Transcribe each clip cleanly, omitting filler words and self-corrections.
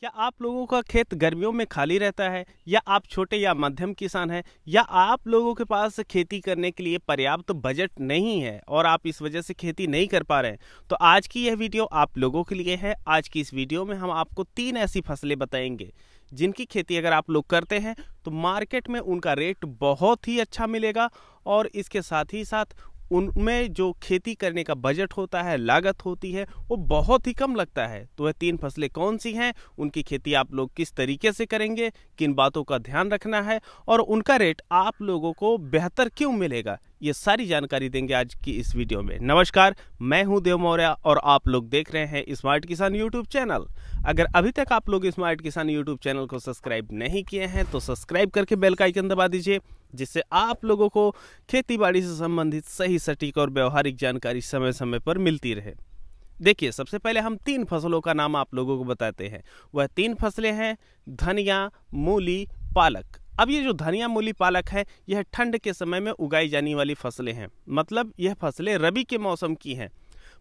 क्या आप लोगों का खेत गर्मियों में खाली रहता है, या आप छोटे या मध्यम किसान हैं, या आप लोगों के पास खेती करने के लिए पर्याप्त बजट नहीं है और आप इस वजह से खेती नहीं कर पा रहे हैं? तो आज की यह वीडियो आप लोगों के लिए है। आज की इस वीडियो में हम आपको 3 ऐसी फसलें बताएंगे जिनकी खेती अगर आप लोग करते हैं तो मार्केट में उनका रेट बहुत ही अच्छा मिलेगा, और इसके साथ ही साथ उनमें जो खेती करने का बजट होता है, लागत होती है, वो बहुत ही कम लगता है। तो वह 3 फसलें कौन सी हैं, उनकी खेती आप लोग किस तरीके से करेंगे, किन बातों का ध्यान रखना है और उनका रेट आप लोगों को बेहतर क्यों मिलेगा, ये सारी जानकारी देंगे आज की इस वीडियो में। नमस्कार, मैं हूं देव मौर्य और आप लोग देख रहे हैं स्मार्ट किसान यूट्यूब चैनल। अगर अभी तक आप लोग स्मार्ट किसान यूट्यूब चैनल को सब्सक्राइब नहीं किए हैं तो सब्सक्राइब करके बेल का आइकन दबा दीजिए, जिससे आप लोगों को खेती बाड़ी से संबंधित सही, सटीक और व्यवहारिक जानकारी समय समय पर मिलती रहे। देखिए, सबसे पहले हम 3 फसलों का नाम आप लोगों को बताते हैं। वह 3 फसलें हैं धनिया, मूली, पालक। अब ये जो धनिया, मूली, पालक है, यह ठंड के समय में उगाई जाने वाली फसलें हैं। मतलब यह फसलें रबी के मौसम की हैं,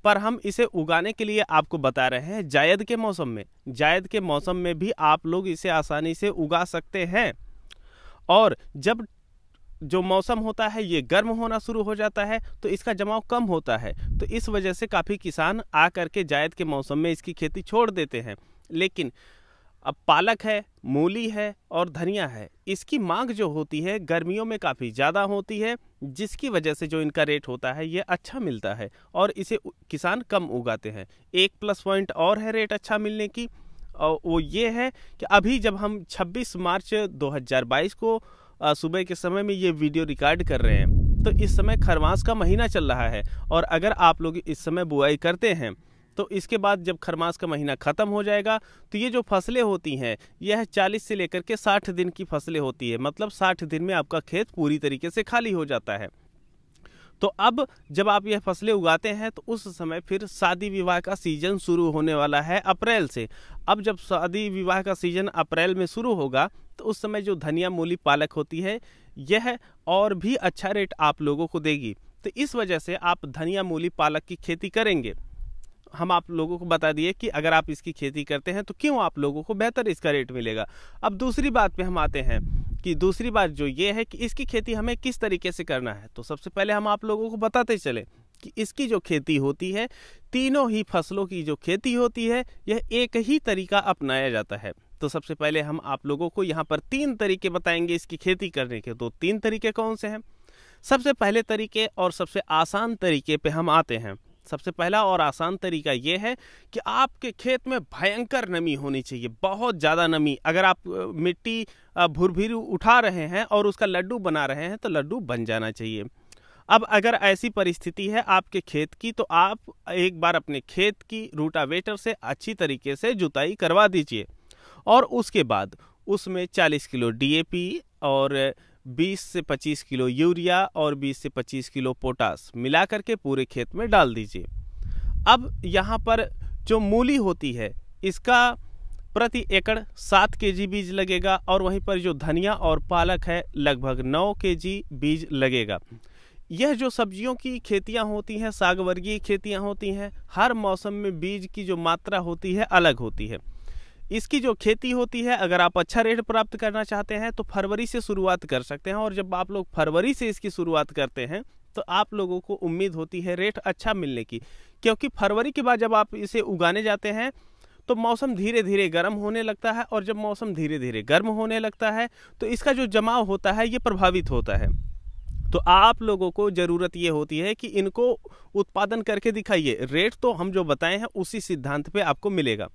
पर हम इसे उगाने के लिए आपको बता रहे हैं जायद के मौसम में। जायद के मौसम में भी आप लोग इसे आसानी से उगा सकते हैं। और जब जो मौसम होता है ये गर्म होना शुरू हो जाता है तो इसका जमाव कम होता है, तो इस वजह से काफ़ी किसान आकर के जायद के मौसम में इसकी खेती छोड़ देते हैं। लेकिन अब पालक है, मूली है और धनिया है, इसकी मांग जो होती है गर्मियों में काफ़ी ज़्यादा होती है, जिसकी वजह से जो इनका रेट होता है ये अच्छा मिलता है और इसे किसान कम उगाते हैं। एक प्लस पॉइंट और है रेट अच्छा मिलने की, और वो ये है कि अभी जब हम 26 मार्च 2022 को सुबह के समय में ये वीडियो रिकॉर्ड कर रहे हैं, तो इस समय खरमास का महीना चल रहा है। और अगर आप लोग इस समय बुआई करते हैं तो इसके बाद जब खरमास का महीना ख़त्म हो जाएगा तो ये जो फसलें होती हैं यह 40 से लेकर के 60 दिन की फसलें होती है। मतलब 60 दिन में आपका खेत पूरी तरीके से खाली हो जाता है। तो अब जब आप यह फसलें उगाते हैं तो उस समय फिर शादी विवाह का सीजन शुरू होने वाला है अप्रैल से। अब जब शादी विवाह का सीजन अप्रैल में शुरू होगा तो उस समय जो धनिया, मूली, पालक होती है यह और भी अच्छा रेट आप लोगों को देगी। तो इस वजह से आप धनिया, मूली, पालक की खेती करेंगे। हम आप लोगों को बता दिए कि अगर आप इसकी खेती करते हैं तो क्यों आप लोगों को बेहतर इसका रेट मिलेगा। अब दूसरी बात पे हम आते हैं कि दूसरी बात जो ये है कि इसकी खेती हमें किस तरीके से करना है। तो सबसे पहले हम आप लोगों को बताते चले कि इसकी जो खेती होती है, तीनों ही फसलों की जो खेती होती है, यह एक ही तरीका अपनाया जाता है। तो सबसे पहले हम आप लोगों को यहाँ पर 3 तरीके बताएंगे इसकी खेती करने के। तो 3 तरीके कौन से हैं? सबसे पहले तरीके और सबसे आसान तरीके पे हम आते हैं। सबसे पहला और आसान तरीका ये है कि आपके खेत में भयंकर नमी होनी चाहिए, बहुत ज़्यादा नमी। अगर आप मिट्टी भुरभुरी उठा रहे हैं और उसका लड्डू बना रहे हैं तो लड्डू बन जाना चाहिए। अब अगर ऐसी परिस्थिति है आपके खेत की तो आप एक बार अपने खेत की रूटावेटर से अच्छी तरीके से जुताई करवा दीजिए, और उसके बाद उसमें 40 किलो डीएपी और 20 से 25 किलो यूरिया और 20 से 25 किलो पोटास मिला करके पूरे खेत में डाल दीजिए। अब यहाँ पर जो मूली होती है इसका प्रति एकड़ 7 केजी बीज लगेगा, और वहीं पर जो धनिया और पालक है लगभग 9 केजी बीज लगेगा। यह जो सब्जियों की खेतियाँ होती हैं, साग वर्गीय खेतियाँ होती हैं, हर मौसम में बीज की जो मात्रा होती है अलग होती है। इसकी जो खेती होती है, अगर आप अच्छा रेट प्राप्त करना चाहते हैं तो फरवरी से शुरुआत कर सकते हैं, और जब आप लोग फरवरी से इसकी शुरुआत करते हैं तो आप लोगों को उम्मीद होती है रेट अच्छा मिलने की, क्योंकि फरवरी के बाद जब आप इसे उगाने जाते हैं तो मौसम धीरे धीरे गर्म होने लगता है, और जब मौसम धीरे धीरे गर्म होने लगता है तो इसका जो जमाव होता है ये प्रभावित होता है। तो आप लोगों को ज़रूरत ये होती है कि इनको उत्पादन करके दिखाइए। रेट तो हम जो बताए हैं उसी सिद्धांत पे आपको मिलेगा।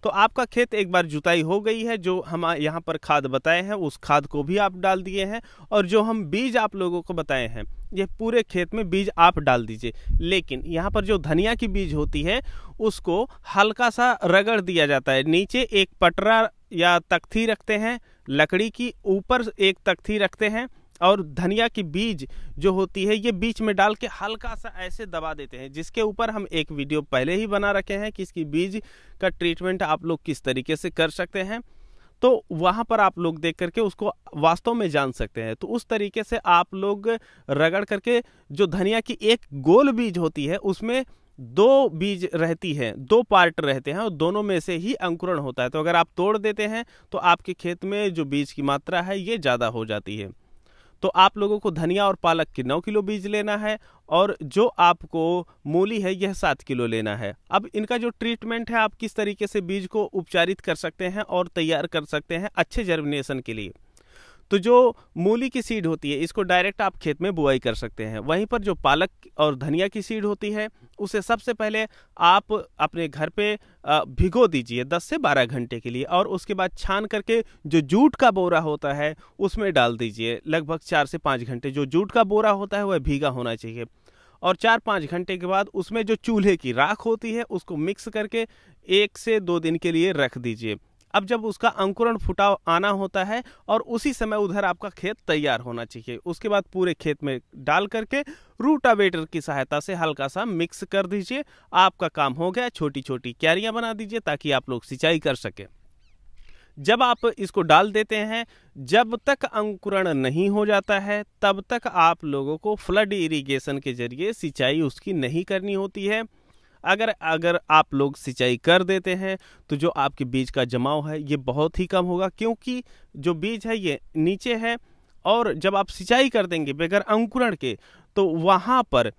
तो आपका खेत एक बार जुताई हो गई है, जो हम यहाँ पर खाद बताए हैं उस खाद को भी आप डाल दिए हैं, और जो हम बीज आप लोगों को बताए हैं ये पूरे खेत में बीज आप डाल दीजिए। लेकिन यहाँ पर जो धनिया की बीज होती है उसको हल्का सा रगड़ दिया जाता है। नीचे एक पटरा या तख्ती रखते हैं लकड़ी की, ऊपर एक तख्ती रखते हैं, और धनिया की बीज जो होती है ये बीच में डाल के हल्का सा ऐसे दबा देते हैं, जिसके ऊपर हम एक वीडियो पहले ही बना रखे हैं कि इसकी बीज का ट्रीटमेंट आप लोग किस तरीके से कर सकते हैं। तो वहाँ पर आप लोग देख करके उसको वास्तव में जान सकते हैं। तो उस तरीके से आप लोग रगड़ करके जो धनिया की एक गोल बीज होती है उसमें दो बीज रहती है, दो पार्ट रहते हैं और दोनों में से ही अंकुरण होता है। तो अगर आप तोड़ देते हैं तो आपके खेत में जो बीज की मात्रा है ये ज़्यादा हो जाती है। तो आप लोगों को धनिया और पालक के 9 किलो बीज लेना है और जो आपको मूली है यह 7 किलो लेना है। अब इनका जो ट्रीटमेंट है, आप किस तरीके से बीज को उपचारित कर सकते हैं और तैयार कर सकते हैं अच्छे जर्मिनेशन के लिए। तो जो मूली की सीड होती है इसको डायरेक्ट आप खेत में बुआई कर सकते हैं। वहीं पर जो पालक और धनिया की सीड होती है उसे सबसे पहले आप अपने घर पे भिगो दीजिए 10 से 12 घंटे के लिए, और उसके बाद छान करके जो जूट का बोरा होता है उसमें डाल दीजिए। लगभग 4 से 5 घंटे जो जूट का बोरा होता है वह भीगा होना चाहिए, और 4-5 घंटे के बाद उसमें जो चूल्हे की राख होती है उसको मिक्स करके 1 से 2 दिन के लिए रख दीजिए। अब जब उसका अंकुरण फुटाव आना होता है और उसी समय उधर आपका खेत तैयार होना चाहिए, उसके बाद पूरे खेत में डाल करके रूटावेटर की सहायता से हल्का सा मिक्स कर दीजिए। आपका काम हो गया। छोटी छोटी क्यारियां बना दीजिए ताकि आप लोग सिंचाई कर सकें। जब आप इसको डाल देते हैं, जब तक अंकुरण नहीं हो जाता है तब तक आप लोगों को फ्लड इरिगेशन के जरिए सिंचाई उसकी नहीं करनी होती है। अगर आप लोग सिंचाई कर देते हैं तो जो आपके बीज का जमाव है ये बहुत ही कम होगा, क्योंकि जो बीज है ये नीचे है, और जब आप सिंचाई कर देंगे बगैर अंकुरण के तो वहाँ पर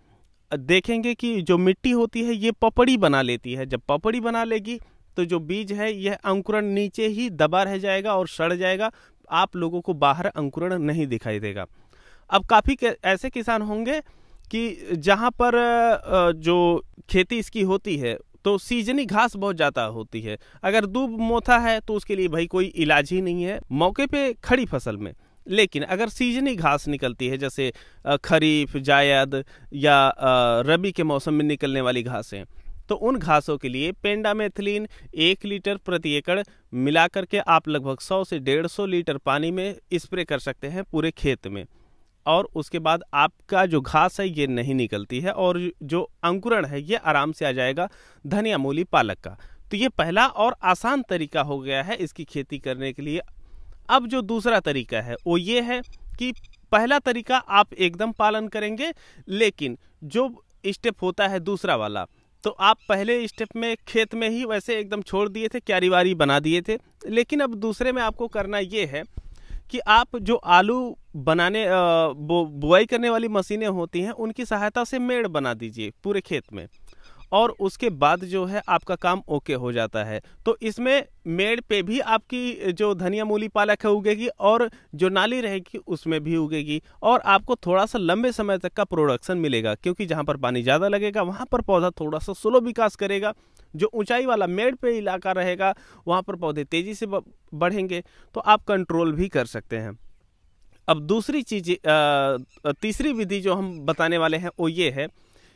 देखेंगे कि जो मिट्टी होती है ये पपड़ी बना लेती है। जब पपड़ी बना लेगी तो जो बीज है यह अंकुरण नीचे ही दबा रह जाएगा और सड़ जाएगा, आप लोगों को बाहर अंकुरण नहीं दिखाई देगा। अब काफ़ी ऐसे किसान होंगे कि जहाँ पर जो खेती इसकी होती है तो सीजनी घास बहुत ज़्यादा होती है। अगर दूब मोथा है तो उसके लिए भाई कोई इलाज ही नहीं है मौके पे खड़ी फसल में। लेकिन अगर सीजनी घास निकलती है जैसे खरीफ, जायद या रबी के मौसम में निकलने वाली घासें, तो उन घासों के लिए पेंडामेथिलीन 1 लीटर प्रति एकड़ मिला करके आप लगभग 100 से 150 लीटर पानी में स्प्रे कर सकते हैं पूरे खेत में, और उसके बाद आपका जो घास है ये नहीं निकलती है और जो अंकुरण है ये आराम से आ जाएगा धनिया, मूली, पालक का। तो ये पहला और आसान तरीका हो गया है इसकी खेती करने के लिए। अब जो दूसरा तरीका है वो ये है कि पहला तरीका आप एकदम पालन करेंगे, लेकिन जो स्टेप होता है दूसरा वाला, तो आप पहले स्टेप में खेत में ही वैसे एकदम छोड़ दिए थे, क्यारी वारी बना दिए थे, लेकिन अब दूसरे में आपको करना ये है कि आप जो आलू बनाने बुआई करने वाली मशीनें होती हैं उनकी सहायता से मेड़ बना दीजिए पूरे खेत में, और उसके बाद जो है आपका काम ओके हो जाता है। तो इसमें मेड़ पे भी आपकी जो धनिया, मूली, पालक है उगेगी, और जो नाली रहेगी उसमें भी उगेगी, और आपको थोड़ा सा लंबे समय तक का प्रोडक्शन मिलेगा, क्योंकि जहाँ पर पानी ज़्यादा लगेगा वहाँ पर पौधा थोड़ा सा स्लो विकास करेगा। जो ऊंचाई वाला मेड़ पे इलाका रहेगा वहाँ पर पौधे तेज़ी से बढ़ेंगे, तो आप कंट्रोल भी कर सकते हैं। अब दूसरी चीज़, तीसरी विधि जो हम बताने वाले हैं वो ये है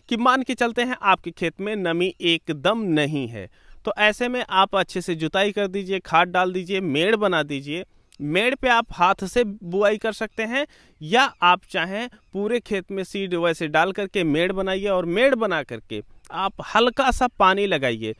कि मान के चलते हैं आपके खेत में नमी एकदम नहीं है, तो ऐसे में आप अच्छे से जुताई कर दीजिए, खाद डाल दीजिए, मेड़ बना दीजिए। मेड़ पे आप हाथ से बुआई कर सकते हैं, या आप चाहें पूरे खेत में सीड वैसे डाल करके मेड़ बनाइए, और मेड़ बना करके आप हल्का सा पानी लगाइए।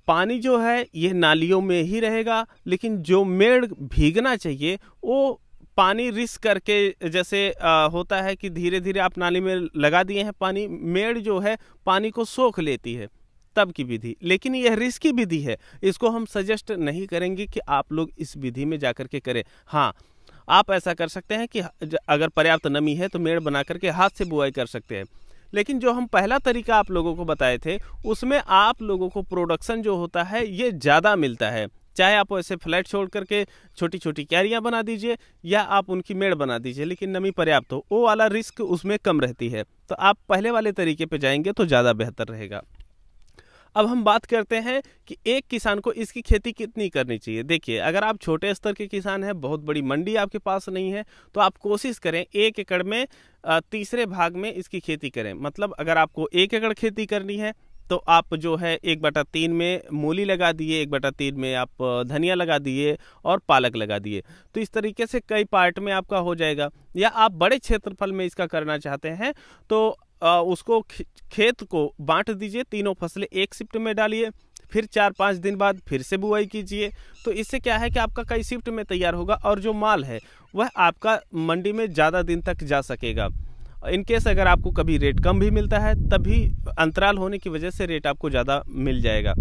पानी जो है ये नालियों में ही रहेगा, लेकिन जो मेड़ भीगना चाहिए वो पानी रिस करके, जैसे होता है कि धीरे धीरे आप नाली में लगा दिए हैं पानी, मेड़ जो है पानी को सोख लेती है, तब की विधि। लेकिन यह रिस्की विधि है, इसको हम सजेस्ट नहीं करेंगे कि आप लोग इस विधि में जाकर के करें। हाँ, आप ऐसा कर सकते हैं कि अगर पर्याप्त नमी है तो मेड़ बना करके हाथ से बुआई कर सकते हैं। लेकिन जो हम पहला तरीका आप लोगों को बताए थे उसमें आप लोगों को प्रोडक्शन जो होता है ये ज़्यादा मिलता है। चाहे आप ऐसे फ्लैट छोड़ करके छोटी छोटी क्यारियां बना दीजिए या आप उनकी मेड़ बना दीजिए, लेकिन नमी पर्याप्त हो, वो वाला रिस्क उसमें कम रहती है। तो आप पहले वाले तरीके पे जाएंगे तो ज़्यादा बेहतर रहेगा। अब हम बात करते हैं कि एक किसान को इसकी खेती कितनी करनी चाहिए। देखिए, अगर आप छोटे स्तर के किसान हैं, बहुत बड़ी मंडी आपके पास नहीं है, तो आप कोशिश करें 1 एकड़ में तीसरे भाग में इसकी खेती करें। मतलब अगर आपको 1 एकड़ खेती करनी है तो आप जो है 1/3 में मूली लगा दिए, 1/3 में आप धनिया लगा दिए और पालक लगा दिए। तो इस तरीके से कई पार्ट में आपका हो जाएगा। या आप बड़े क्षेत्रफल में इसका करना चाहते हैं तो उसको खेत को बांट दीजिए, तीनों फसलें एक शिफ्ट में डालिए, फिर 4-5 दिन बाद फिर से बुआई कीजिए। तो इससे क्या है कि आपका कई शिफ्ट में तैयार होगा और जो माल है वह आपका मंडी में ज़्यादा दिन तक जा सकेगा। इनकेस अगर आपको कभी रेट कम भी मिलता है तब भी अंतराल होने की वजह से रेट आपको ज़्यादा मिल जाएगा।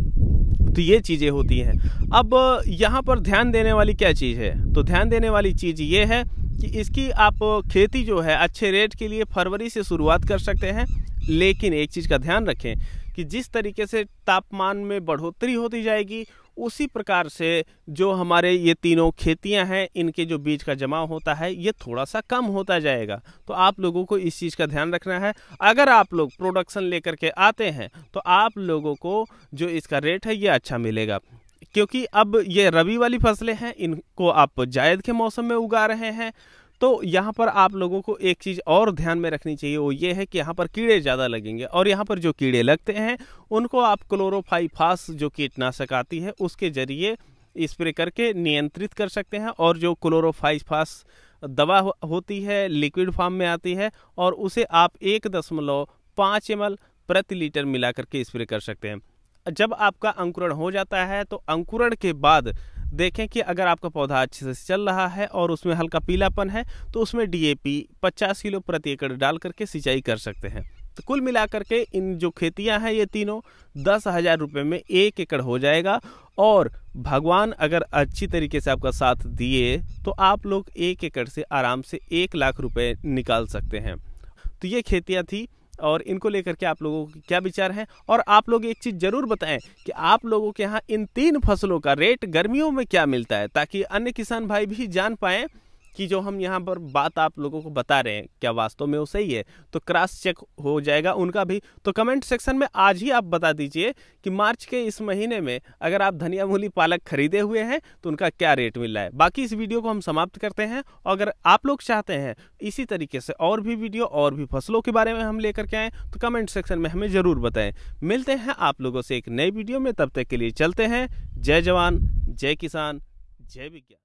तो ये चीज़ें होती हैं। अब यहाँ पर ध्यान देने वाली क्या चीज़ है, तो ध्यान देने वाली चीज़ ये है कि इसकी आप खेती जो है अच्छे रेट के लिए फरवरी से शुरुआत कर सकते हैं। लेकिन एक चीज़ का ध्यान रखें कि जिस तरीके से तापमान में बढ़ोतरी होती जाएगी उसी प्रकार से जो हमारे ये तीनों खेतियां हैं इनके जो बीज का जमाव होता है ये थोड़ा सा कम होता जाएगा। तो आप लोगों को इस चीज़ का ध्यान रखना है। अगर आप लोग प्रोडक्शन लेकर के आते हैं तो आप लोगों को जो इसका रेट है ये अच्छा मिलेगा, क्योंकि अब ये रबी वाली फसलें हैं, इनको आप जायद के मौसम में उगा रहे हैं। तो यहाँ पर आप लोगों को एक चीज़ और ध्यान में रखनी चाहिए, वो ये है कि यहाँ पर कीड़े ज़्यादा लगेंगे और यहाँ पर जो कीड़े लगते हैं उनको आप क्लोरोफाइफास जो कीटनाशक आती है उसके ज़रिए स्प्रे करके नियंत्रित कर सकते हैं। और जो क्लोरोफाइफास दवा होती है लिक्विड फॉर्म में आती है और उसे आप 1.5 ml प्रति लीटर मिला करके स्प्रे कर सकते हैं। जब आपका अंकुरण हो जाता है तो अंकुरण के बाद देखें कि अगर आपका पौधा अच्छे से चल रहा है और उसमें हल्का पीलापन है तो उसमें DAP 50 किलो प्रति एकड़ डाल करके सिंचाई कर सकते हैं। तो कुल मिलाकर के इन जो खेतियां हैं ये तीनों 10,000 रुपये में 1 एकड़ हो जाएगा। और भगवान अगर अच्छी तरीके से आपका साथ दिए तो आप लोग 1 एकड़ से आराम से 1 लाख रुपए निकाल सकते हैं। तो ये खेतियां थी और इनको लेकर के आप लोगों के क्या विचार हैं। और आप लोग एक चीज़ ज़रूर बताएं कि आप लोगों के यहाँ इन 3 फसलों का रेट गर्मियों में क्या मिलता है, ताकि अन्य किसान भाई भी जान पाएं कि जो हम यहाँ पर बात आप लोगों को बता रहे हैं क्या वास्तव में वो सही है। तो क्रॉस चेक हो जाएगा उनका भी। तो कमेंट सेक्शन में आज ही आप बता दीजिए कि मार्च के इस महीने में अगर आप धनिया मूली पालक खरीदे हुए हैं तो उनका क्या रेट मिल रहा है। बाकी इस वीडियो को हम समाप्त करते हैं। अगर आप लोग चाहते हैं इसी तरीके से और भी वीडियो और भी फसलों के बारे में हम लेकर के आएँ तो कमेंट सेक्शन में हमें ज़रूर बताएं। मिलते हैं आप लोगों से एक नई वीडियो में, तब तक के लिए चलते हैं। जय जवान, जय किसान, जय विज्ञान।